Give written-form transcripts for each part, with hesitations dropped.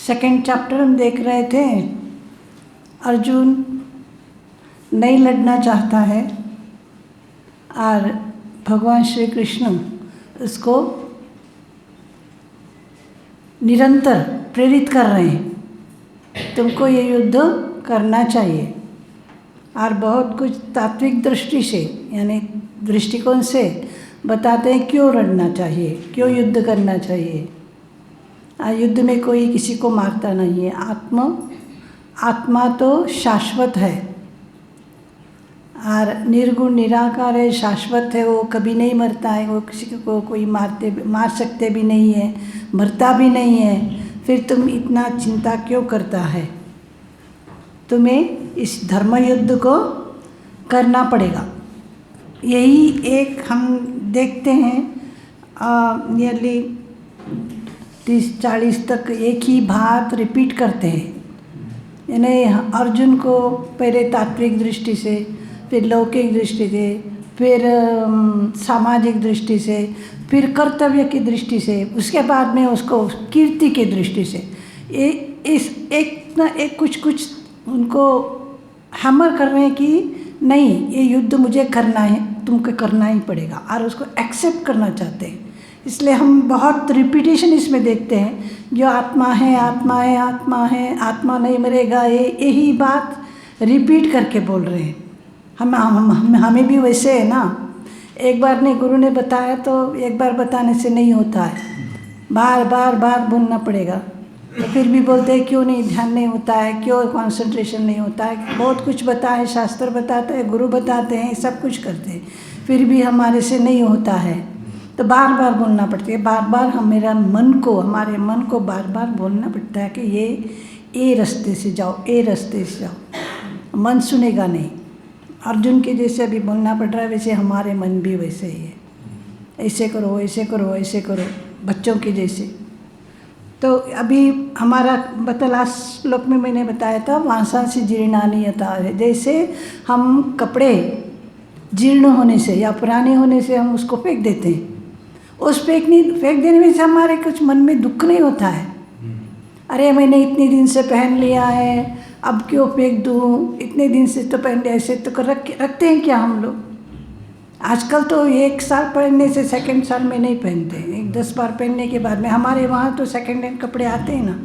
Second chapter हम देख रहे थे। अर्जुन नहीं लड़ना चाहता है और भगवान श्री कृष्ण उसको निरंतर प्रेरित कर रहे हैं, तुमको ये युद्ध करना चाहिए। और बहुत कुछ तात्विक दृष्टि से यानी दृष्टिकोण से बताते हैं क्यों लड़ना चाहिए, क्यों युद्ध करना चाहिए। युद्ध में कोई किसी को मारता नहीं है। आत्मा तो शाश्वत है और निर्गुण निराकार है, शाश्वत है, वो कभी नहीं मरता है। वो किसी को कोई मार सकते भी नहीं है, मरता भी नहीं है। फिर तुम इतना चिंता क्यों करता है? तुम्हें इस धर्म युद्ध को करना पड़ेगा। यही एक हम देखते हैं नियरली 30-40 तक एक ही बात रिपीट करते हैं। यानी अर्जुन को पहले तात्विक दृष्टि से, फिर लौकिक दृष्टि से, फिर सामाजिक दृष्टि से, फिर कर्तव्य की दृष्टि से, उसके बाद में उसको कीर्ति की दृष्टि से एक ना एक कुछ उनको हैमर कर रहे हैं कि नहीं, ये युद्ध मुझे करना है, तुमको करना ही पड़ेगा, और उसको एक्सेप्ट करना चाहते हैं। इसलिए हम बहुत रिपीटेशन इसमें देखते हैं, जो आत्मा है आत्मा है आत्मा है, आत्मा नहीं मरेगा, यही बात रिपीट करके बोल रहे हैं। हमें भी वैसे है ना, एक बार ने गुरु ने बताया तो एक बार बताने से नहीं होता है, बार बार बोलना पड़ेगा। तो फिर भी बोलते हैं क्यों नहीं ध्यान नहीं होता है, क्यों कंसंट्रेशन नहीं होता है। बहुत कुछ बताया है, शास्त्र बताते हैं, गुरु बताते हैं, सब कुछ करते हैं, फिर भी हमारे से नहीं होता है। तो बार बार बोलना पड़ता है, बार बार हमारे मन को बार बार बोलना पड़ता है कि ये रास्ते से जाओ, ये रास्ते से जाओ। मन सुनेगा नहीं। अर्जुन के जैसे अभी बोलना पड़ रहा है, वैसे हमारे मन भी वैसे ही है, ऐसे करो ऐसे करो ऐसे करो, बच्चों के जैसे। तो अभी हमारा लास्ट श्लोक में मैंने बताया था, वासांसि जीर्णानि यथा, जैसे हम कपड़े जीर्ण होने से या पुराने होने से हम उसको फेंक देते हैं, उस फेंक देने में से हमारे कुछ मन में दुख नहीं होता है। अरे मैंने इतने दिन से पहन लिया है, अब क्यों फेंक दूँ, इतने दिन से तो पहन लिया, ऐसे तो रखते हैं क्या हम लोग? आजकल तो 1 साल पहनने से सेकंड साल में नहीं पहनते, 10 बार पहनने के बाद में। हमारे वहाँ तो सेकंड हैंड कपड़े आते हैं ना,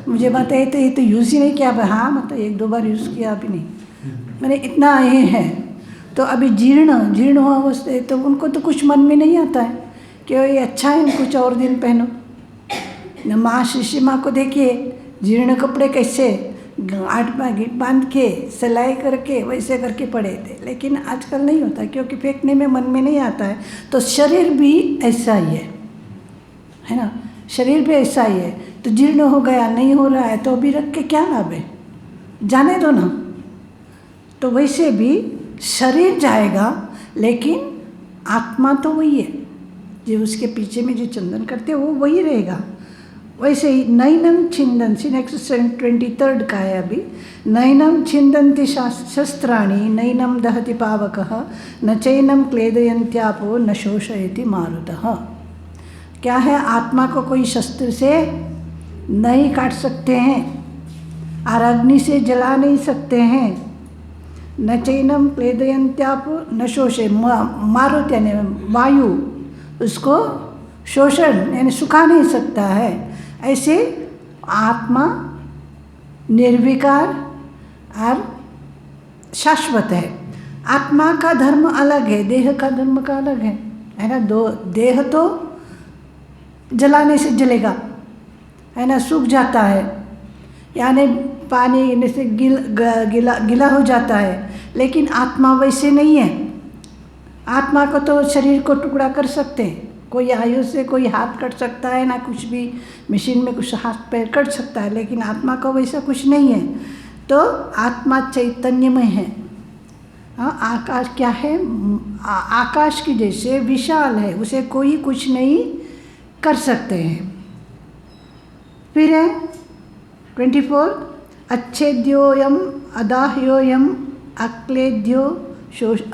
मुझे बताइए तो ये तो यूज़ ही नहीं किया। हाँ मतलब 1-2 बार यूज़ किया भी नहीं, मैंने इतना ये है। तो अभी जीर्ण हुआ अवस्था, तो उनको तो कुछ मन में नहीं आता है कि ये अच्छा है, कुछ और दिन पहनो। न माँ शिष्य माँ को देखिए, जीर्ण कपड़े कैसे 8 बांध के सिलाई करके वैसे करके पड़े थे, लेकिन आजकल नहीं होता क्योंकि फेंकने में मन में नहीं आता है। तो शरीर भी ऐसा ही है ना, शरीर भी ऐसा ही है। तो जीर्ण हो गया, नहीं हो रहा है, तो अभी रख के क्या लाभ है, जाने दो ना। तो वैसे भी शरीर जाएगा, लेकिन आत्मा तो वही है, जो उसके पीछे में जो चंदन करते हैं वो वही रहेगा। वैसे ही नैनम छिंदन्ति, नेक्स्ट 23rd का है अभी, नैनम छिंदन्ति शस्त्राणि नैनम दहति पावकः न चैनम क्लेदयन्त्यापो न शोषयति मारुतः। क्या है, आत्मा को कोई शस्त्र से नहीं काट सकते हैं और अग्नि से जला नहीं सकते हैं। न चैनम क्लेदयन्त्यापो न शोषे, मारुत यानी वायु उसको शोषण यानी सुखा नहीं सकता है। ऐसे आत्मा निर्विकार और शाश्वत है। आत्मा का धर्म अलग है, देह का धर्म का अलग है ना। देह तो जलाने से जलेगा, है ना, सूख जाता है, यानी पानी से गीला हो जाता है। लेकिन आत्मा वैसे नहीं है। आत्मा को तो शरीर को टुकड़ा कर सकते हैं, कोई आयु से कोई हाथ कट सकता है ना, कुछ भी मशीन में कुछ हाथ पैर कट सकता है, लेकिन आत्मा का वैसा कुछ नहीं है। तो आत्मा चैतन्यमय है। आकाश क्या है, आकाश की जैसे विशाल है, उसे कोई कुछ नहीं कर सकते हैं। फिर है 24, अच्छेद्योयम अदाह्योयम अक्लेद्यो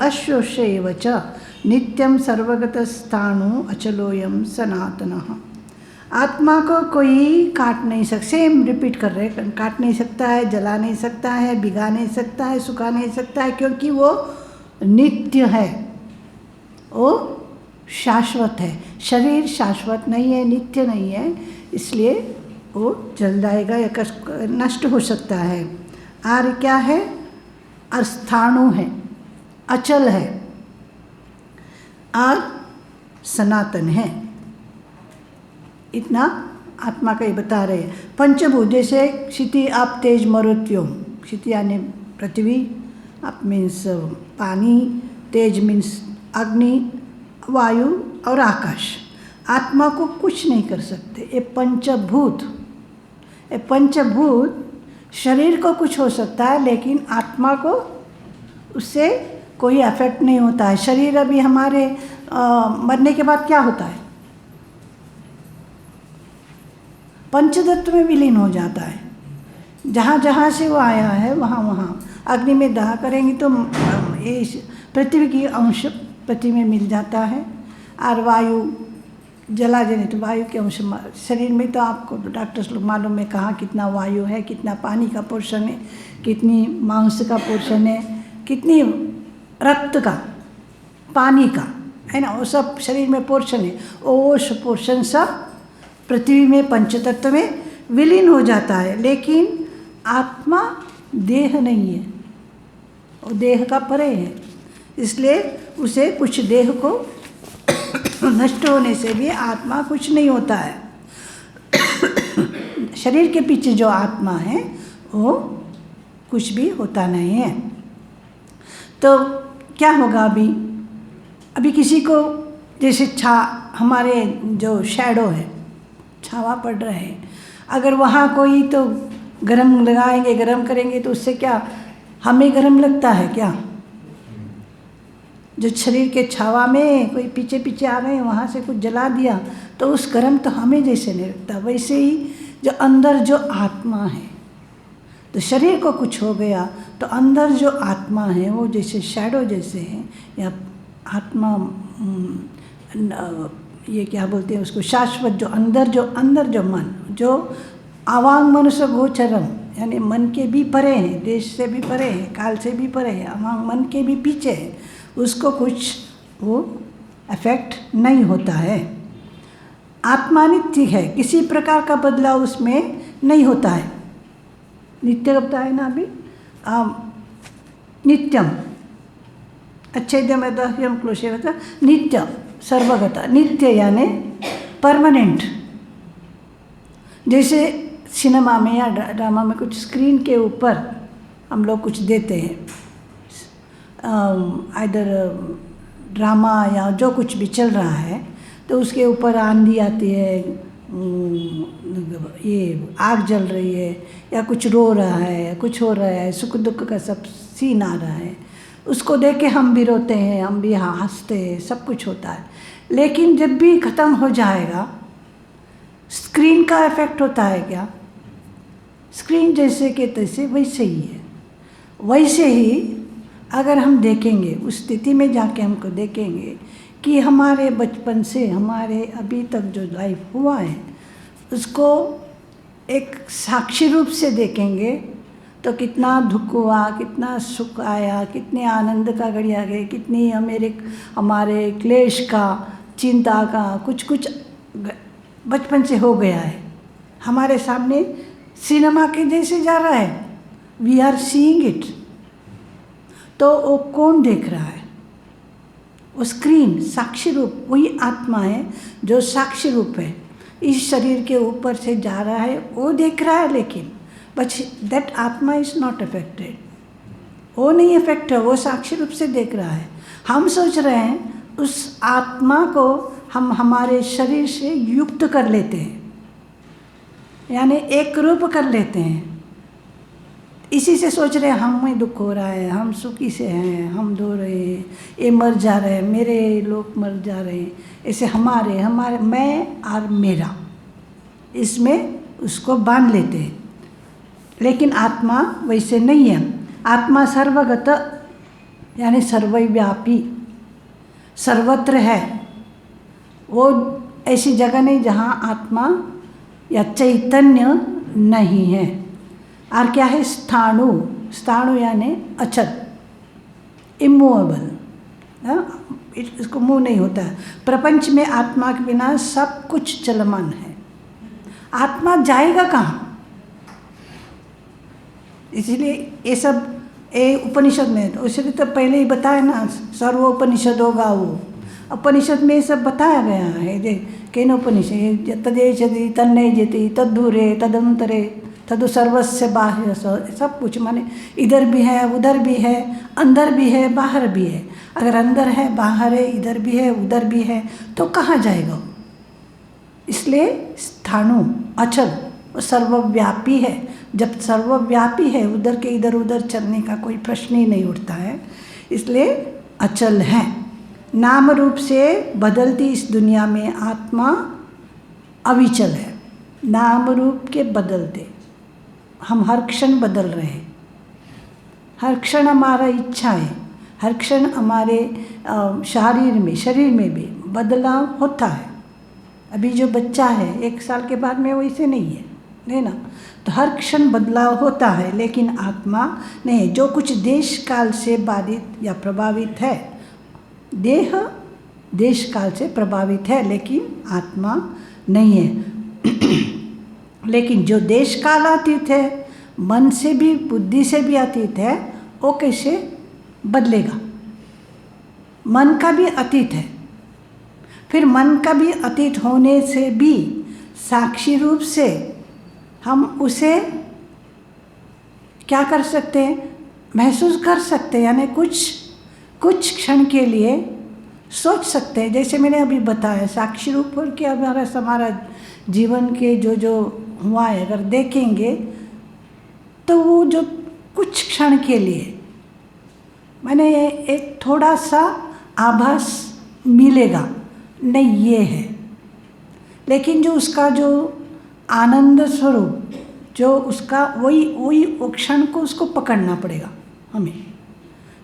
अशोष्यैव च नित्यं सर्वगतस्थाणु अचलोयम सनातनः। आत्मा को कोई काट नहीं सकता, सेम रिपीट कर रहे हैं, काट नहीं सकता है, जला नहीं सकता है, भिगा नहीं सकता है, सुखा नहीं सकता है, क्योंकि वो नित्य है, वो शाश्वत है। शरीर शाश्वत नहीं है, नित्य नहीं है, इसलिए वो जल जाएगा या नष्ट हो सकता है। आर्य क्या है? अस्थाणु है, अचल है, और सनातन है। इतना आत्मा का ही बता रहे हैं। पंचभूत जैसे क्षिति, आप तेज, मरुत्योम। क्षिति यानी पृथ्वी, आप मीन्स पानी, तेज मीन्स अग्नि, वायु और आकाश। आत्मा को कुछ नहीं कर सकते ये पंचभूत। ये पंचभूत शरीर को कुछ हो सकता है, लेकिन आत्मा को उससे कोई अफेक्ट नहीं होता है। शरीर अभी हमारे मरने के बाद क्या होता है? पंचतत्व में विलीन हो जाता है। जहाँ जहाँ से वो आया है वहाँ वहाँ अग्नि में दाह करेंगे तो ये पृथ्वी की अंश पृथ्वी में मिल जाता है, और वायु जला देने तो वायु के अंश शरीर में, तो आपको डॉक्टर्स लोग मालूम है कहाँ कितना वायु है, कितना पानी का पोर्शन है, कितनी मांस का पोर्शन है, कितनी रक्त का, पानी का, है ना, वो सब शरीर में पोर्शन है। वो पोर्शन सब पृथ्वी में पंचतत्व में विलीन हो जाता है। लेकिन आत्मा देह नहीं है, वो देह का परे है, इसलिए उसे कुछ देह को नष्ट होने से भी आत्मा कुछ नहीं होता है। शरीर के पीछे जो आत्मा है वो कुछ भी होता नहीं है। तो क्या होगा अभी किसी को जैसे हमारे जो शैडो है, छावा पड़ रहा है, अगर वहाँ कोई तो गरम लगाएंगे, गरम करेंगे तो उससे क्या हमें गरम लगता है क्या? जो शरीर के छावा में कोई पीछे पीछे आ रहे हैं, वहाँ से कुछ जला दिया तो उस गरम तो हमें जैसे नहीं लगता। वैसे ही जो अंदर जो आत्मा है, तो शरीर को कुछ हो गया तो अंदर जो आत्मा है वो जैसे शैडो जैसे है, या आत्मा ये क्या बोलते हैं उसको, शाश्वत, जो अंदर जो मन, जो अवांग मनुष्य गोचरम, यानी मन के भी परे हैं, देश से भी परे हैं, काल से भी परे हैं, अवांग मन के भी पीछे है, उसको कुछ वो अफेक्ट नहीं होता है। आत्मा नित्य है, किसी प्रकार का बदलाव उसमें नहीं होता है। नित्य बताए ना अभी, नित्यम, अच्छेद्यम क्लोशे होता, नित्य सर्वगता, नित्य यानी परमानेंट। जैसे सिनेमा में या ड्रामा में कुछ स्क्रीन के ऊपर हम लोग कुछ देते हैं, आइदर ड्रामा या जो कुछ भी चल रहा है, तो उसके ऊपर आंधी आती है, ये आग जल रही है, या कुछ रो रहा है, कुछ हो रहा है, सुख दुख का सब सीन आ रहा है, उसको देख के हम भी रोते हैं, हम भी हंसते हैं, सब कुछ होता है। लेकिन जब भी ख़त्म हो जाएगा, स्क्रीन का इफेक्ट होता है क्या? स्क्रीन जैसे के तैसे वैसे ही है। वैसे ही अगर हम देखेंगे, उस स्थिति में जाके हमको देखेंगे कि हमारे बचपन से हमारे अभी तक जो लाइफ हुआ है उसको एक साक्षी रूप से देखेंगे तो कितना दुख हुआ, कितना सुख आया, कितने आनंद का घड़ी आ गए, कितनी हमारे क्लेश का, चिंता का कुछ बचपन से हो गया है, हमारे सामने सिनेमा के जैसे जा रहा है, वी आर सीइंग इट। तो वो कौन देख रहा है? वो स्क्रीन, साक्षी रूप, वही आत्मा है जो साक्षी रूप है, इस शरीर के ऊपर से जा रहा है, वो देख रहा है। लेकिन बट दैट आत्मा इज नॉट अफेक्टेड, वो नहीं अफेक्ट है, वो साक्षी रूप से देख रहा है। हम सोच रहे हैं उस आत्मा को हम हमारे शरीर से युक्त कर लेते हैं, यानी एक रूप कर लेते हैं। इसी से सोच रहे हैं हमें दुख हो रहा है, हम सुखी से हैं, हम धो रहे हैं, ये मर जा रहे हैं, मेरे लोग मर जा रहे हैं, ऐसे हमारे मैं और मेरा, इसमें उसको बांध लेते हैं। लेकिन आत्मा वैसे नहीं है। आत्मा सर्वगत यानी सर्वव्यापी, सर्वत्र है। वो ऐसी जगह नहीं जहाँ आत्मा या चैतन्य नहीं है। और क्या है? स्थाणु। स्थाणु यानी अचल, इमूवेबल, इसको मूव नहीं होता है। प्रपंच में आत्मा के बिना सब कुछ चलमान है। आत्मा जाएगा कहाँ? इसलिए ये सब उपनिषद में, तो इसलिए तो पहले ही बताया ना, सर्वोपनिषद होगा वो। उपनिषद में ये सब बताया गया है। केन उपनिषद तदेशति तन्नयजति तद्धूरे तदंतरे तदु सर्वस्य बाह्य, सब कुछ माने इधर भी है, उधर भी है, अंदर भी है, बाहर भी है। अगर अंदर है, बाहर है, इधर भी है, उधर भी है, तो कहाँ जाएगा? इसलिए स्थाणु अचल, सर्वव्यापी है। जब सर्वव्यापी है, उधर के इधर उधर चलने का कोई प्रश्न ही नहीं उठता है, इसलिए अचल है। नाम रूप से बदलती इस दुनिया में आत्मा अविचल है। नाम रूप के बदलते हम हर क्षण बदल रहे हैं। हर क्षण हमारा इच्छा है, हर क्षण हमारे शरीर में भी बदलाव होता है। अभी जो बच्चा है 1 साल के बाद में वैसे नहीं ना, तो हर क्षण बदलाव होता है। लेकिन आत्मा नहीं, जो कुछ देश काल से बाधित या प्रभावित है, देह देश काल से प्रभावित है, लेकिन आत्मा नहीं है। लेकिन जो देश काल अतीत है, मन से भी बुद्धि से भी अतीत है, वो कैसे बदलेगा? मन का भी अतीत है। फिर मन का भी अतीत होने से भी साक्षी रूप से हम उसे क्या कर सकते हैं? महसूस कर सकते हैं। यानी कुछ क्षण के लिए सोच सकते हैं। जैसे मैंने अभी बताया, साक्षी रूप पर कि हमारा जीवन के जो हुआ है, अगर देखेंगे तो वो जो कुछ क्षण के लिए मैंने एक थोड़ा सा आभास मिलेगा, नहीं ये है। लेकिन जो उसका जो आनंद स्वरूप, जो उसका वही वो क्षण को उसको पकड़ना पड़ेगा हमें।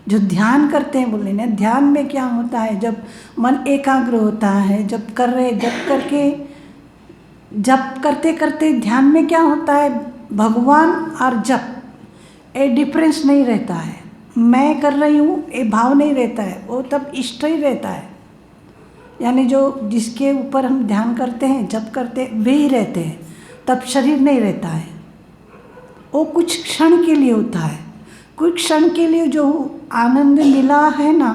जो ध्यान करते हैं, बोले ना, ध्यान में क्या होता है? जब मन एकाग्र होता है, जब करते करते ध्यान में क्या होता है? भगवान और जप ये डिफरेंस नहीं रहता है। मैं कर रही हूँ ये भाव नहीं रहता है, वो तब इष्ट ही रहता है। यानी जो जिसके ऊपर हम ध्यान करते हैं, जप करते हैं, वे ही रहते हैं, तब शरीर नहीं रहता है। वो कुछ क्षण के लिए होता है। कुछ क्षण के लिए जो आनंद मिला है ना,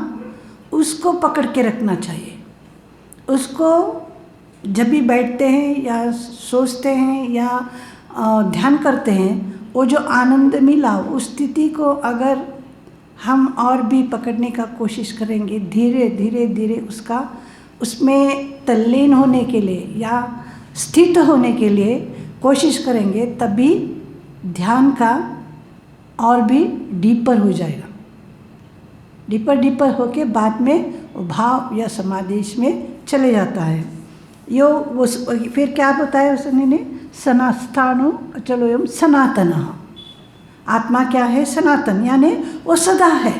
उसको पकड़ के रखना चाहिए। उसको जब भी बैठते हैं या सोचते हैं या ध्यान करते हैं, वो जो आनंद मिला, उस स्थिति को अगर हम और भी पकड़ने का कोशिश करेंगे, धीरे धीरे धीरे उसमें तल्लीन होने के लिए या स्थित होने के लिए कोशिश करेंगे, तभी ध्यान का और भी डीपर हो जाएगा। डीपर होके बाद में भाव या समाधि में चले जाता है। वो फिर क्या बताया उसने? सनास्थाणु अचलोयम सनातन। आत्मा क्या है? सनातन, यानी वो सदा है,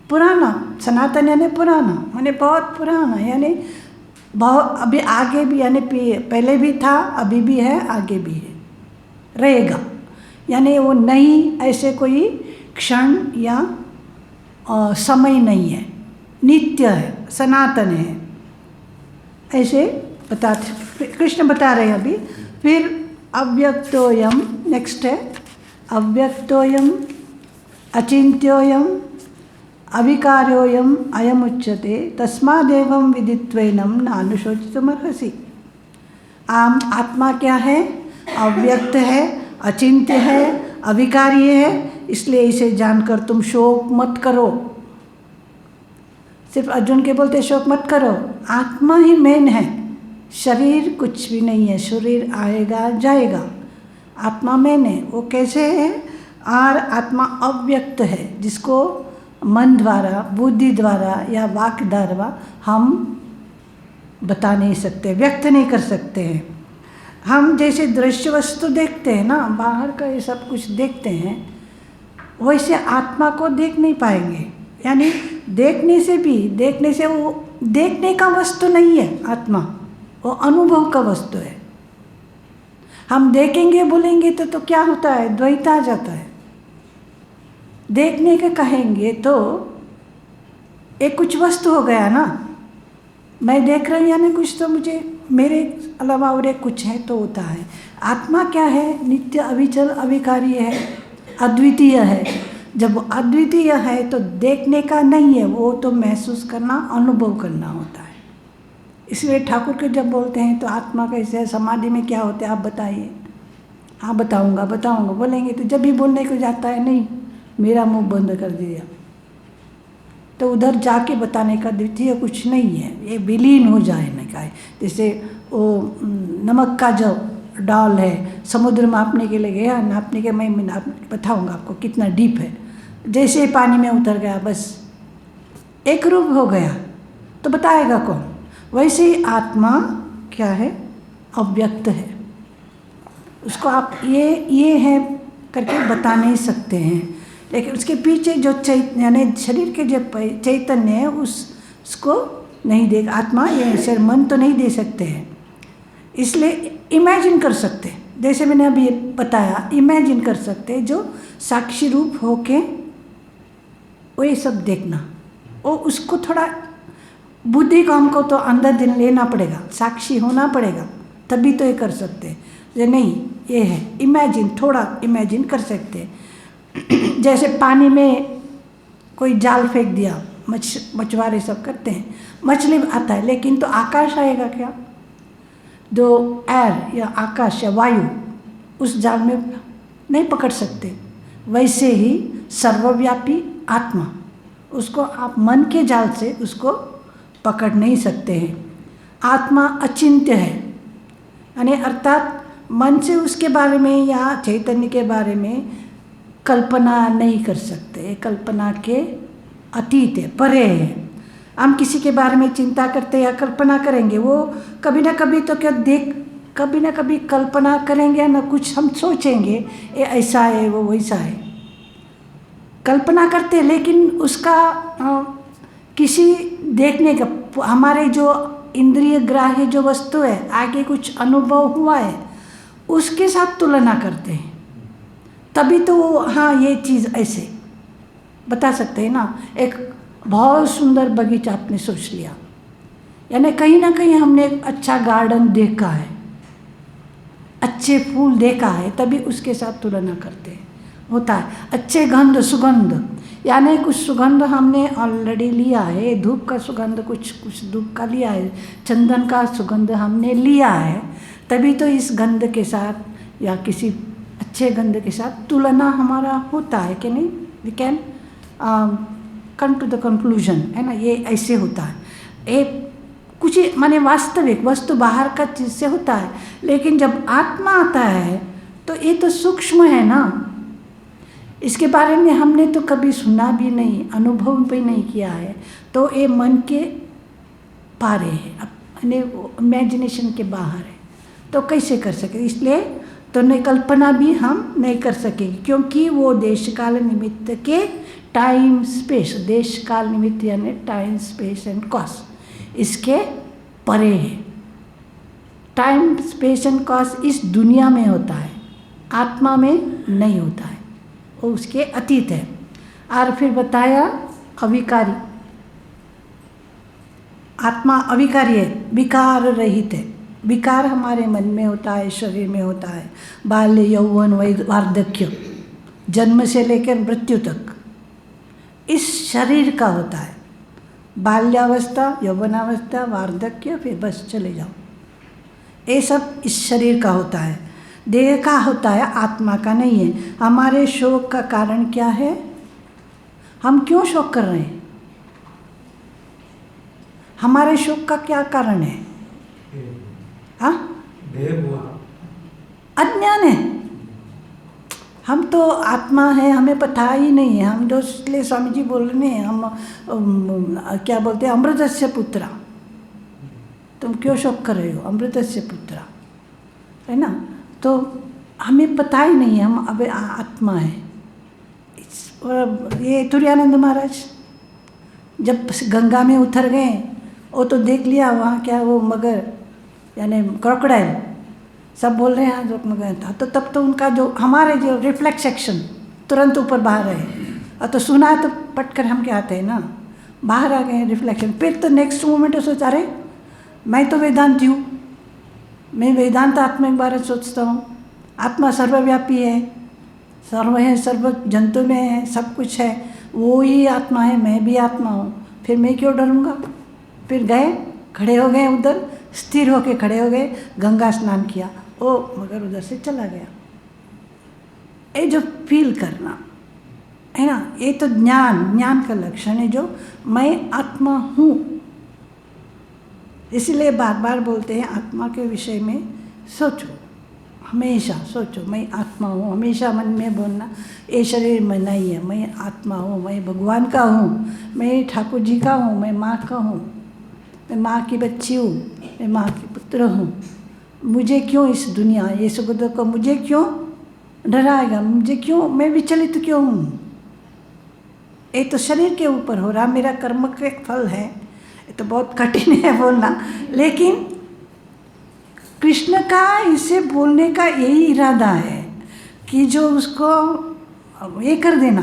पुराना। सनातन यानी पुराना, माने बहुत पुराना, यानी बहुत अभी आगे भी, यानी पहले भी था, अभी भी है, आगे भी है, रहेगा। यानी वो नहीं, ऐसे कोई क्षण या समय नहीं है, नित्य है, सनातन है, ऐसे बताते कृष्ण बता रहे हैं अभी। फिर अव्यक्तोयम, नेक्स्ट है अव्यक्तोयम अचिंत्योयम अविकार्योयम अयम उच्यते तस्मादेवं विदित्वैनं नानुशोचितुमर्हसि। आत्मा क्या है? अव्यक्त है, अचिंत्य है, अविकार्य है, इसलिए इसे जानकर तुम शोक मत करो। सिर्फ अर्जुन के बोलते शोक मत करो। आत्मा ही मेन है, शरीर कुछ भी नहीं है। शरीर आएगा जाएगा, आत्मा मेन है। वो कैसे है? और आत्मा अव्यक्त है, जिसको मन द्वारा, बुद्धि द्वारा या वाक द्वारा हम बता नहीं सकते, व्यक्त नहीं कर सकते हैं। हम जैसे दृश्य वस्तु देखते हैं ना, बाहर का ये सब कुछ देखते हैं, वैसे आत्मा को देख नहीं पाएंगे। यानी देखने से वो देखने का वस्तु नहीं है आत्मा। वो अनुभव का वस्तु है। हम देखेंगे बोलेंगे तो क्या होता है, द्वैत आ जाता है। देखने का कहेंगे तो एक कुछ वस्तु हो गया ना, मैं देख रही हूँ यानी कुछ तो मुझे मेरे अलावा और एक कुछ है तो होता है। आत्मा क्या है, नित्य अविचल अविकारी है, अद्वितीय है। जब वो अद्वितीय है तो देखने का नहीं है, वो तो महसूस करना, अनुभव करना होता है। इसलिए ठाकुर के जब बोलते हैं तो आत्मा कैसे है, समाधि में क्या होता है, आप बताइए। हाँ बताऊंगा बोलेंगे तो जब भी बोलने को जाता है नहीं, मेरा मुंह बंद कर दिया, तो उधर जाके बताने का द्वितीय कुछ नहीं है, ये विलीन हो जाने का है। जैसे वो नमक का जो डाल है, समुद्र मापने के लिए गया, नापने के मैं बताऊंगा आपको कितना डीप है। जैसे पानी में उतर गया बस एक रूप हो गया, तो बताएगा कौन। वैसे ही आत्मा क्या है, अव्यक्त है। उसको आप ये है करके बता नहीं सकते हैं, लेकिन उसके पीछे जो यानी शरीर के जो चैतन्य है उसको नहीं दे, आत्मा ये शरीर मन तो नहीं दे सकते हैं। इसलिए इमेजिन कर सकते, जैसे मैंने अभी बताया, इमेजिन कर सकते जो साक्षी रूप होके वो ये सब देखना, वो उसको थोड़ा बुद्धि को हमको तो अंदर दिन लेना पड़ेगा, साक्षी होना पड़ेगा, तभी तो ये कर सकते। ये नहीं, ये है इमेजिन, थोड़ा इमेजिन कर सकते। जैसे पानी में कोई जाल फेंक दिया, मछुआरे सब करते हैं, मछली आता है, लेकिन तो आकाश आएगा क्या, जो एयर या आकाश या वायु उस जाल में नहीं पकड़ सकते। वैसे ही सर्वव्यापी आत्मा, उसको आप मन के जाल से उसको पकड़ नहीं सकते हैं। आत्मा अचिंत्य है, यानी अर्थात मन से उसके बारे में या चैतन्य के बारे में कल्पना नहीं कर सकते, कल्पना के अतीत है, परे है। हम किसी के बारे में चिंता करते या कल्पना करेंगे, वो कभी ना कभी तो क्या कभी ना कभी कल्पना करेंगे ना, कुछ हम सोचेंगे ये ऐसा है वो वैसा है, कल्पना करते, लेकिन उसका किसी देखने का, हमारे जो इंद्रिय ग्राह्य जो वस्तु है, आगे कुछ अनुभव हुआ है, उसके साथ तुलना करते हैं, तभी तो वो हाँ ये चीज़ ऐसे बता सकते हैं ना। एक बहुत सुंदर बगीचा आपने सोच लिया, यानी कहीं ना कहीं हमने एक अच्छा गार्डन देखा है, अच्छे फूल देखा है, तभी उसके साथ तुलना करते हैं, होता है। अच्छे गंध, सुगंध, यानी कुछ सुगंध हमने ऑलरेडी लिया है, धूप का सुगंध कुछ धूप का लिया है, चंदन का सुगंध हमने लिया है, तभी तो इस गंध के साथ या किसी अच्छे गंध के साथ तुलना हमारा होता है कि नहीं। We can come to the conclusion, है ना, ये ऐसे होता है। एक कुछ माने वास्तविक वस्तु बाहर का चीज़ से होता है, लेकिन जब आत्मा आता है तो ये तो सूक्ष्म है ना, इसके बारे में हमने तो कभी सुना भी नहीं, अनुभव भी नहीं किया है, तो ये मन के पारे है, अपने इमेजिनेशन के बाहर है, तो कैसे कर सके। इसलिए तो नहीं, कल्पना भी हम नहीं कर सकेंगे, क्योंकि वो देश काल निमित्त के टाइम स्पेस, देश काल निमित्त यानी टाइम स्पेस एंड कॉस, इसके परे है। टाइम स्पेस एंड कॉस इस दुनिया में होता है, आत्मा में नहीं होता है, वो उसके अतीत है। और फिर बताया अविकारी, आत्मा अविकारी है, विकार रहित है। विकार हमारे मन में होता है, शरीर में होता है, बाल्य यौवन वार्धक्य, जन्म से लेकर मृत्यु तक इस शरीर का होता है। बाल्यावस्था, यौवनावस्था, वार्धक्य, फिर बस चले जाओ, ये सब इस शरीर का होता है, देह का होता है, आत्मा का नहीं है। हमारे शोक का कारण क्या है, हम क्यों शोक कर रहे हैं, हमारे शोक का क्या कारण है, हाँ, अज्ञान है। हम तो आत्मा है, हमें पता ही नहीं है, हम जो, इसलिए स्वामी जी बोल रहे हैं, हम क्या बोलते हैं, अमृतस्य पुत्रा, तुम क्यों शोक कर रहे हो, अमृतस्य पुत्रा, है ना। तो हमें पता ही नहीं है हम अब आत्मा है। और ये तुरानंद महाराज जब गंगा में उतर गए, वो तो देख लिया वहाँ क्या वो मगर यानी क्रोकोडाइल सब बोल रहे हैं जो गया था, तो तब तो उनका जो हमारे जो रिफ्लेक्स एक्शन तुरंत ऊपर बाहर है, और तो सुना तो पट कर हम क्या आते हैं ना, बाहर आ गए रिफ्लेक्शन। फिर तो नेक्स्ट मोमेंट तो सोचा, अरे मैं तो वेदांती हूँ, मैं वेदांत आत्मा के बारे में सोचता हूँ, आत्मा सर्वव्यापी है, सर्व है, सर्व जंतु में है, सब कुछ है, वो ही आत्मा है, मैं भी आत्मा हूँ, फिर मैं क्यों डरूँगा। फिर गए, खड़े हो गए उधर, स्थिर होके खड़े हो गए, गंगा स्नान किया, ओ मगर उधर से चला गया। ये जो फील करना है ना, ये तो ज्ञान का लक्षण है, जो मैं आत्मा हूँ। इसलिए बार बार बोलते हैं आत्मा के विषय में सोचो, हमेशा सोचो, मैं आत्मा हूँ, हमेशा मन में बोलना, ये शरीर में नहीं है, मैं आत्मा हूँ, मैं भगवान का हूँ, मैं ठाकुर जी का हूँ, मैं माँ का हूँ, मैं माँ की बच्ची हूँ, मैं माँ के पुत्र हूँ। मुझे क्यों इस दुनिया, ये सुख दुख को मुझे क्यों डराएगा, मुझे क्यों, मैं विचलित क्यों हूँ। ये तो शरीर के ऊपर हो रहा, मेरा कर्म के फल है। ये तो बहुत कठिन है बोलना, लेकिन कृष्ण का इसे बोलने का यही इरादा है कि जो उसको ये कर देना,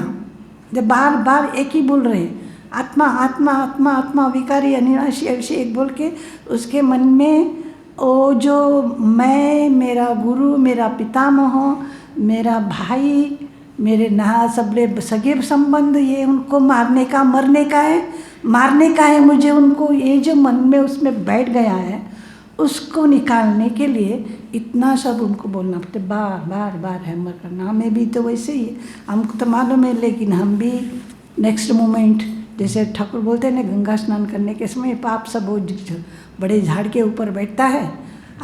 जब बार बार एक ही बोल रहे आत्मा आत्मा आत्मा आत्मा, विकारी अनिनाशी अविशी एक बोल के उसके मन में वो जो मैं, मेरा गुरु, मेरा पितामह, मेरा भाई, मेरे नहा सबले सगे संबंध, ये उनको मारने का, मरने का है, मारने का है मुझे उनको, ये जो मन में उसमें बैठ गया है, उसको निकालने के लिए इतना सब उनको बोलना पड़ता, बार बार बार हैमर करना। हमें भी तो वैसे ही है, हमको तो मालूम है, लेकिन हम भी नेक्स्ट मोमेंट, जैसे ठाकुर बोलते हैं ना, गंगा स्नान करने के समय पाप सब वो बड़े झाड़ के ऊपर बैठता है,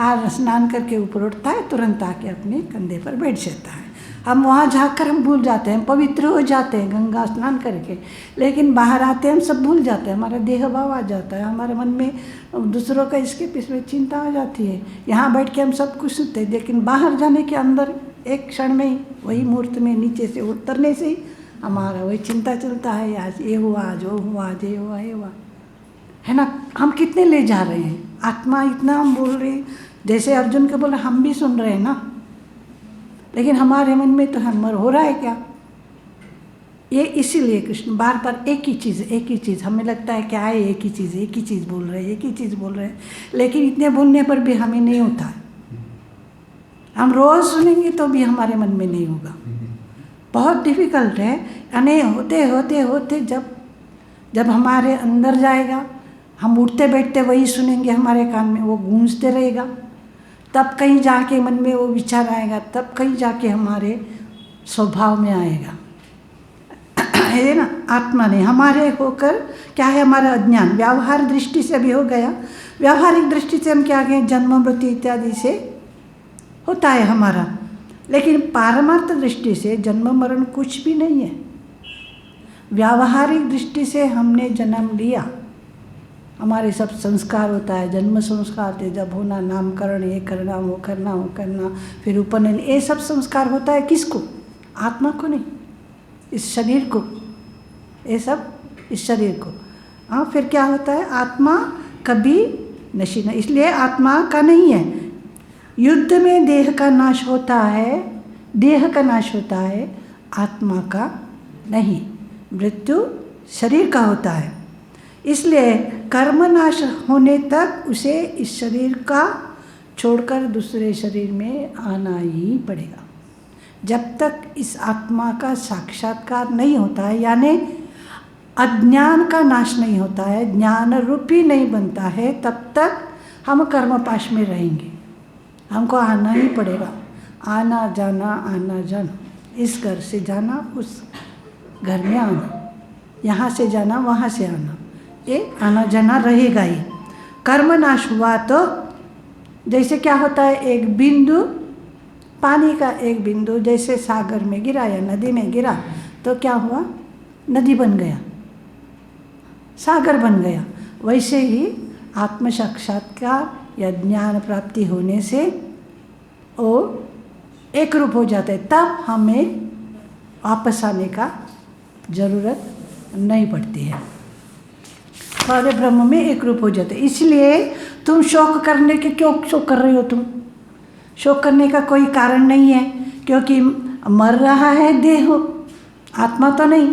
और स्नान करके ऊपर उठता है, तुरंत आके अपने कंधे पर बैठ जाता है। हम वहाँ जाकर हम भूल जाते हैं, पवित्र हो जाते हैं गंगा स्नान करके, लेकिन बाहर आते हैं हम सब भूल जाते हैं, हमारा देह भाव आ जाता है, हमारे मन में दूसरों का इसके पीछे चिंता आ जाती है। यहाँ बैठ के हम सब कुछ सुनते हैं, लेकिन बाहर जाने के अंदर एक क्षण में ही, वही मुहूर्त में नीचे से उतरने से ही हमारा वही चिंता चलता है, आज ये हुआ, आज वो हुआ, आज ये हुआ, ये हुआ, है ना। हम कितने ले जा रहे हैं, आत्मा इतना हम बोल रहे, जैसे अर्जुन के बोले हम भी सुन रहे हैं ना, लेकिन हमारे मन में तो हैमर हो रहा है क्या। ये इसीलिए कृष्ण बार बार एक ही चीज़, हमें लगता है क्या है, एक ही चीज़ बोल रहे हैं, एक ही चीज़ बोल रहे हैं, लेकिन इतने बोलने पर भी हमें नहीं होता है। हम रोज़ सुनेंगे तो भी हमारे मन में नहीं होगा, बहुत डिफ़िकल्ट है। यानी होते होते होते जब हमारे अंदर जाएगा, हम उठते बैठते वही सुनेंगे, हमारे कान में वो गूंजते रहेगा, तब कहीं जाके मन में वो विचार आएगा, तब कहीं जाके हमारे स्वभाव में आएगा, है ना। आत्मा ने हमारे होकर क्या है, हमारा अज्ञान व्यवहार दृष्टि से भी हो गया, व्यावहारिक दृष्टि से हम क्या गए, जन्म मृत्यु इत्यादि से होता है हमारा, लेकिन पारमार्थ दृष्टि से जन्म मरण कुछ भी नहीं है। व्यावहारिक दृष्टि से हमने जन्म लिया, हमारे सब संस्कार होता है, जन्म संस्कार थे, जब होना, नामकरण, ये करना, वो करना, वो करना, फिर उपनयन, ये सब संस्कार होता है किसको, आत्मा को नहीं, इस शरीर को, ये सब इस शरीर को। हाँ, फिर क्या होता है, आत्मा कभी नशी नहीं, इसलिए आत्मा का नहीं है। युद्ध में देह का नाश होता है, देह का नाश होता है, आत्मा का नहीं। मृत्यु शरीर का होता है, इसलिए कर्म नाश होने तक उसे इस शरीर का छोड़कर दूसरे शरीर में आना ही पड़ेगा। जब तक इस आत्मा का साक्षात्कार नहीं होता है, यानी अज्ञान का नाश नहीं होता है, ज्ञान रूपी नहीं बनता है, तब तक हम कर्मपाश में रहेंगे। हमको आना ही पड़ेगा, आना जाना, इस घर से जाना, उस घर में आना, यहाँ से जाना, वहाँ से आना, ये आना जाना रहेगा ही। कर्म नाश हुआ तो जैसे क्या होता है, एक बिंदु, पानी का एक बिंदु जैसे सागर में गिरा या नदी में गिरा तो क्या हुआ, नदी बन गया, सागर बन गया। वैसे ही आत्म साक्षात्कार या ज्ञान प्राप्ति होने से वो एक रूप हो जाता है, तब हमें वापस आने का ज़रूरत नहीं पड़ती है, सारे ब्रह्म में एक रूप हो जाते हैं। इसलिए तुम शोक करने के क्यों शोक कर रहे हो? तुम शोक करने का कोई कारण नहीं है, क्योंकि मर रहा है देह, आत्मा तो नहीं।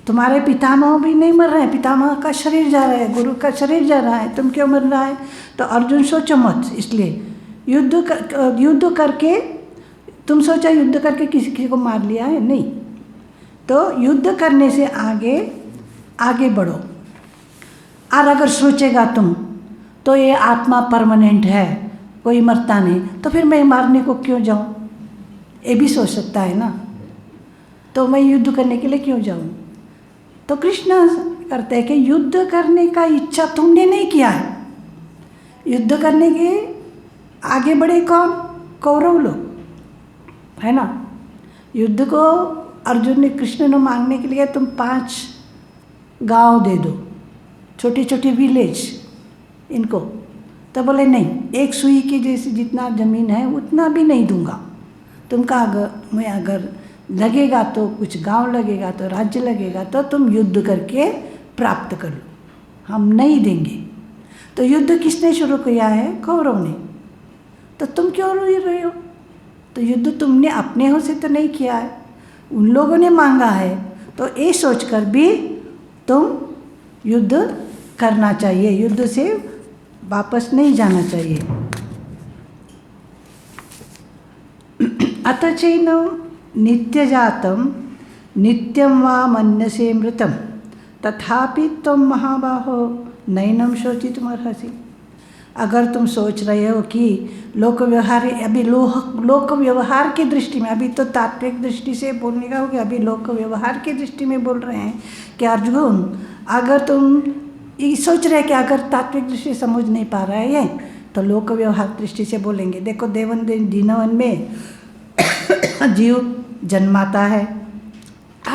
तुम्हारे पितामह भी नहीं मर रहे हैं, पितामह का शरीर जा रहा है, गुरु का शरीर जा रहा है, तुम क्यों मर रहा है? तो अर्जुन सोचो मत। इसलिए युद्ध करके तुम सोचा युद्ध करके किसी को मार लिया है? नहीं। तो युद्ध करने से आगे बढ़ो। और अगर सोचेगा तुम तो ये आत्मा परमानेंट है, कोई मरता नहीं, तो फिर मैं मारने को क्यों जाऊं? ये भी सोच सकता है ना। तो मैं युद्ध करने के लिए क्यों जाऊं? तो कृष्ण करते हैं कि युद्ध करने का इच्छा तुमने नहीं किया है। युद्ध करने के आगे बढ़े कौन? कौरव लोग, है ना। युद्ध को अर्जुन ने कृष्ण ने मांगने के लिए तुम 5 गांव दे दो, छोटी छोटी विलेज इनको। तो बोले नहीं, एक सुई की जैसी जितना ज़मीन है उतना भी नहीं दूंगा तुमका। अगर लगेगा तो कुछ गांव लगेगा तो राज्य लगेगा तो तुम युद्ध करके प्राप्त कर लो, हम नहीं देंगे। तो युद्ध किसने शुरू किया है? कौरव ने। तो तुम क्यों रो रहे हो? तो युद्ध तुमने अपने हो से तो नहीं किया है, उन लोगों ने मांगा है। तो ये सोचकर भी तुम युद्ध करना चाहिए, युद्ध से वापस नहीं जाना चाहिए। अथ चैनं नित्यजातं नित्यं वा मन्यसे मृतं तथापि त्वं महाबाहो नैनं शोचितुमर्हसि। अगर तुम सोच रहे हो कि लोक व्यवहार, अभी लोक व्यवहार की दृष्टि में, अभी तो तात्विक दृष्टि से बोलने का होगा, अभी लोक व्यवहार की दृष्टि में बोल रहे हैं कि अर्जुन, अगर तुम ये सोच रहे कि अगर तात्विक दृष्टि समझ नहीं पा रहा है ये, तो लोक व्यवहार दृष्टि से बोलेंगे। देखो देवन दिनवन में जीव जन्माता है,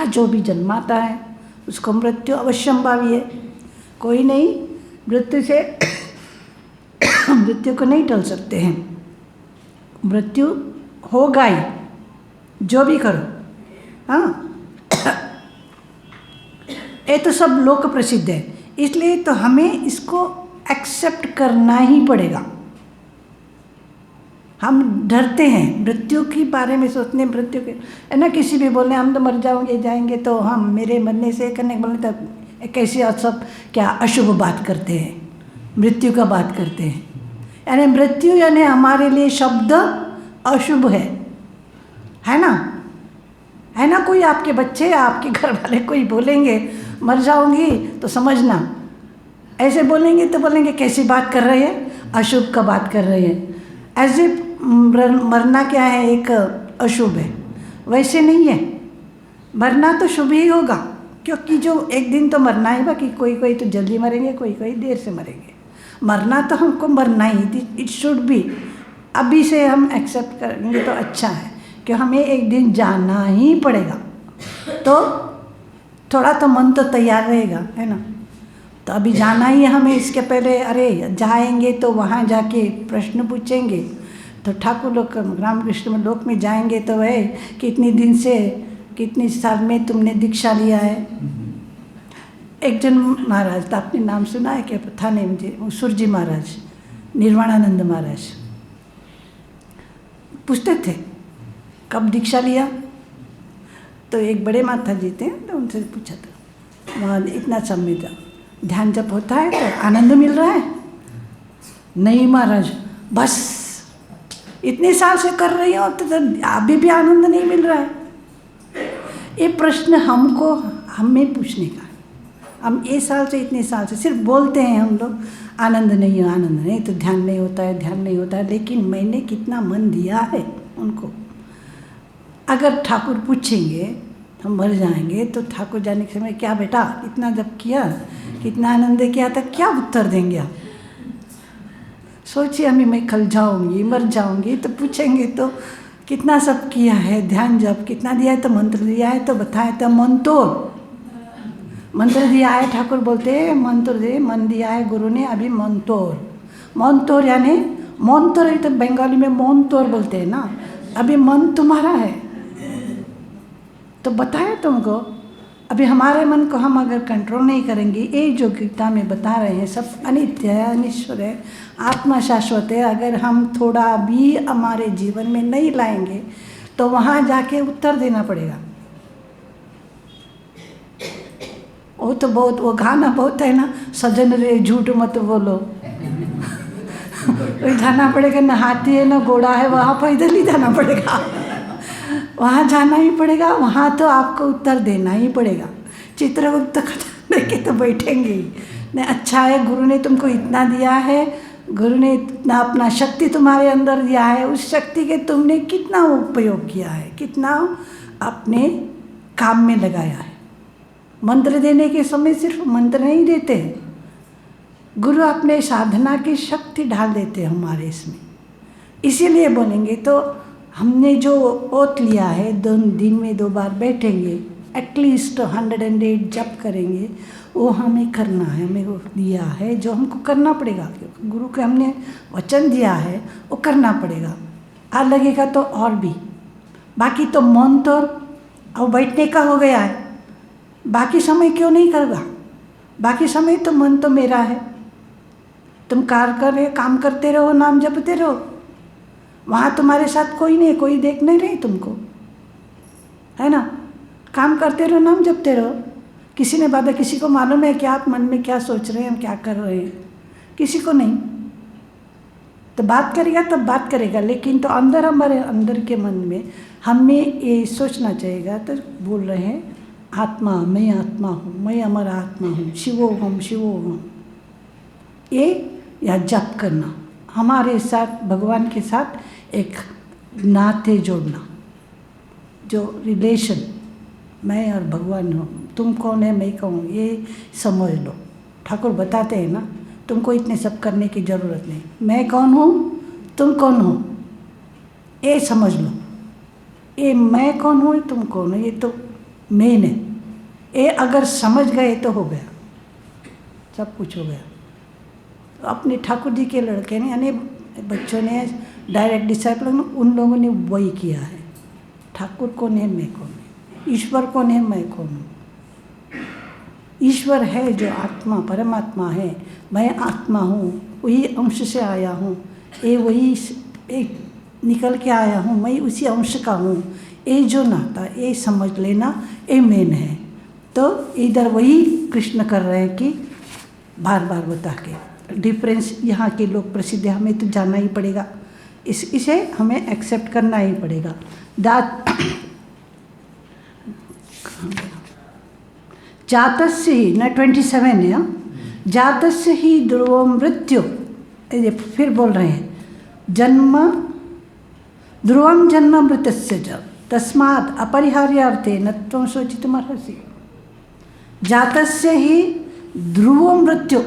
जो भी जन्माता है उसको मृत्यु अवश्यंभावी है। कोई नहीं मृत्यु से मृत्यु को नहीं टल सकते हैं, मृत्यु होगा ही, जो भी करो। हाँ, ये तो सब लोक प्रसिद्ध है, इसलिए तो हमें इसको एक्सेप्ट करना ही पड़ेगा। हम डरते हैं मृत्यु के बारे में सोचने, मृत्यु के है ना, किसी भी बोलने हम तो मर जाएंगे तो हम मेरे मरने से करने बोले तो कैसे सब क्या अशुभ बात करते हैं, मृत्यु का बात करते हैं। यानी मृत्यु यानी हमारे लिए शब्द अशुभ है ना, है ना। कोई आपके बच्चे, आपके घर वाले कोई बोलेंगे मर जाऊंगी तो समझना, ऐसे बोलेंगे तो बोलेंगे कैसी बात कर रहे हैं, अशुभ का बात कर रहे हैं। ऐसे मरना क्या है, एक अशुभ है, वैसे नहीं है। मरना तो शुभ ही होगा, क्योंकि जो एक दिन तो मरना है। बाकी कोई तो जल्दी मरेंगे, कोई देर से मरेंगे। मरना तो हमको मरना ही, इट शुड बी। अभी से हम एक्सेप्ट करेंगे तो अच्छा है कि हमें एक दिन जाना ही पड़ेगा, तो थोड़ा तो मन तो तैयार रहेगा, है ना। तो अभी जाना ही है हमें। इसके पहले अरे जाएंगे तो वहाँ जाके प्रश्न पूछेंगे, तो ठाकुर लोग रामकृष्ण लोक में जाएंगे तो है कितने दिन से, कितने साल में तुमने दीक्षा लिया है। एक जन महाराज था, आपने नाम सुना है क्या? पता नहीं मुझे, सुरजी महाराज, निर्वाणानंद महाराज पूछते थे कब दीक्षा लिया। तो एक बड़े माता जी थे, तो उनसे पूछा था वहाँ इतना समय था, ध्यान जब होता है तो आनंद मिल रहा है? नहीं महाराज, बस इतने साल से कर रही हो तो अभी भी आनंद नहीं मिल रहा है। ये प्रश्न हमको हमें पूछने का है। हम ये साल से इतने साल से सिर्फ बोलते हैं हम लोग आनंद नहीं, आनंद नहीं, तो ध्यान नहीं होता है, ध्यान नहीं होता है। लेकिन मैंने कितना मन दिया है उनको। अगर ठाकुर पूछेंगे हम मर जाएंगे तो ठाकुर जाने के समय क्या बेटा इतना जब किया, कितना आनंद किया था, क्या उत्तर देंगे आप? सोचिए, हमें मैं कल जाऊंगी, मर जाऊंगी, तो पूछेंगे तो कितना सब किया है, ध्यान जब कितना दिया है, तो मंत्र दिया है, तो बताए तो मंत्र दिया है। ठाकुर बोलते हैं मंत्र दे, मन दिया है गुरु ने, अभी मंतोर यानी मंतोर, तो बंगाली में मंतोर बोलते हैं ना। अभी मन तुम्हारा है तो बताए तुमको, अभी हमारे मन को हम अगर कंट्रोल नहीं करेंगे, ये जो गीता में बता रहे हैं सब अनित्य है, अनिश्वर है, आत्मा शाश्वत है, अगर हम थोड़ा भी हमारे जीवन में नहीं लाएंगे तो वहाँ जाके उत्तर देना पड़ेगा। वो तो बहुत, वो गाना बहुत है ना, सजन रे झूठ मत बोलो। वही जाना पड़ेगा, ना हाथी है ना घोड़ा है, वहाँ पैदल ही जाना पड़ेगा। वहाँ जाना ही पड़ेगा, वहाँ तो आपको उत्तर देना ही पड़ेगा। चित्रगुप्त कथा लेके तो बैठेंगे ही नहीं। अच्छा है, गुरु ने तुमको इतना दिया है, गुरु ने इतना अपना शक्ति तुम्हारे अंदर दिया है, उस शक्ति के तुमने कितना उपयोग किया है, कितना अपने काम में लगाया है। मंत्र देने के समय सिर्फ मंत्र नहीं देते हैं, गुरु अपने साधना की शक्ति डाल देते हैं हमारे इसमें। इसीलिए बोलेंगे तो हमने जो ओत लिया है, दिन में 2 बार बैठेंगे, एटलीस्ट 108 जप करेंगे, वो हमें करना है, हमें वो दिया है जो हमको करना पड़ेगा। गुरु के हमने वचन दिया है, वो करना पड़ेगा। आ लगेगा तो और भी, बाकी तो मन तो अब बैठने का हो गया है, बाकी समय क्यों नहीं करेगा? बाकी समय तो मन तो मेरा है, तुम काम करते रहो, नाम जपते रहो, वहाँ तुम्हारे साथ कोई नहीं, कोई देख नहीं रही तुमको, है ना। काम करते रहो, नाम जपते रहो। किसी ने बात, किसी को मालूम है क्या आप मन में क्या सोच रहे हैं, हम क्या कर रहे हैं? किसी को नहीं। तो बात करेगा तब बात करेगा, लेकिन तो अंदर, हमारे अंदर के मन में हमें ये सोचना चाहिएगा। तो बोल रहे हैं आत्मा, मैं आत्मा हूँ, मैं अमर आत्मा हूँ, शिवोहम शिवोहम। ये या जप करना, हमारे साथ भगवान के साथ एक नाते जोड़ना, जो रिलेशन, मैं और भगवान हूँ, तुम कौन है मैं कौन हूँ, ये समझ लो। ठाकुर बताते हैं ना, तुमको इतने सब करने की ज़रूरत नहीं, मैं कौन हूँ, तुम कौन हो, ये समझ लो। ये मैं कौन हूँ, तुम कौन हो, ये तो मेन है। ये अगर समझ गए तो हो गया, सब कुछ हो गया। तो अपने ठाकुर जी के लड़के ने, यानी बच्चों ने, डायरेक्ट डिसाइपल, उन लोगों ने वही किया है। ठाकुर कौन है, मैं कौन हूँ, ईश्वर कौन है, मैं कौन हूँ। ईश्वर है जो आत्मा, परमात्मा है, मैं आत्मा हूँ, वही अंश से आया हूँ, ये वही एक निकल के आया हूँ, मैं उसी अंश का हूँ। ये जो नाता, ये समझ लेना, ये मेन है। तो इधर वही कृष्ण कर रहे हैं कि बार बार बता के डिफरेंस, यहाँ के लोग प्रसिद्ध है, हमें तो जानना ही पड़ेगा, इसे हमें एक्सेप्ट करना ही पड़ेगा। जातस्य ही न 27 है, जातस्य ही ध्रुव मृत्यु, फिर बोल रहे हैं जन्म ध्रुवम जन्म मृतस्य च तस्मात् अपरिहार्यार्थे न त्वं शोचितुमर्हसि। जातस्य ही ध्रुव मृत्यु,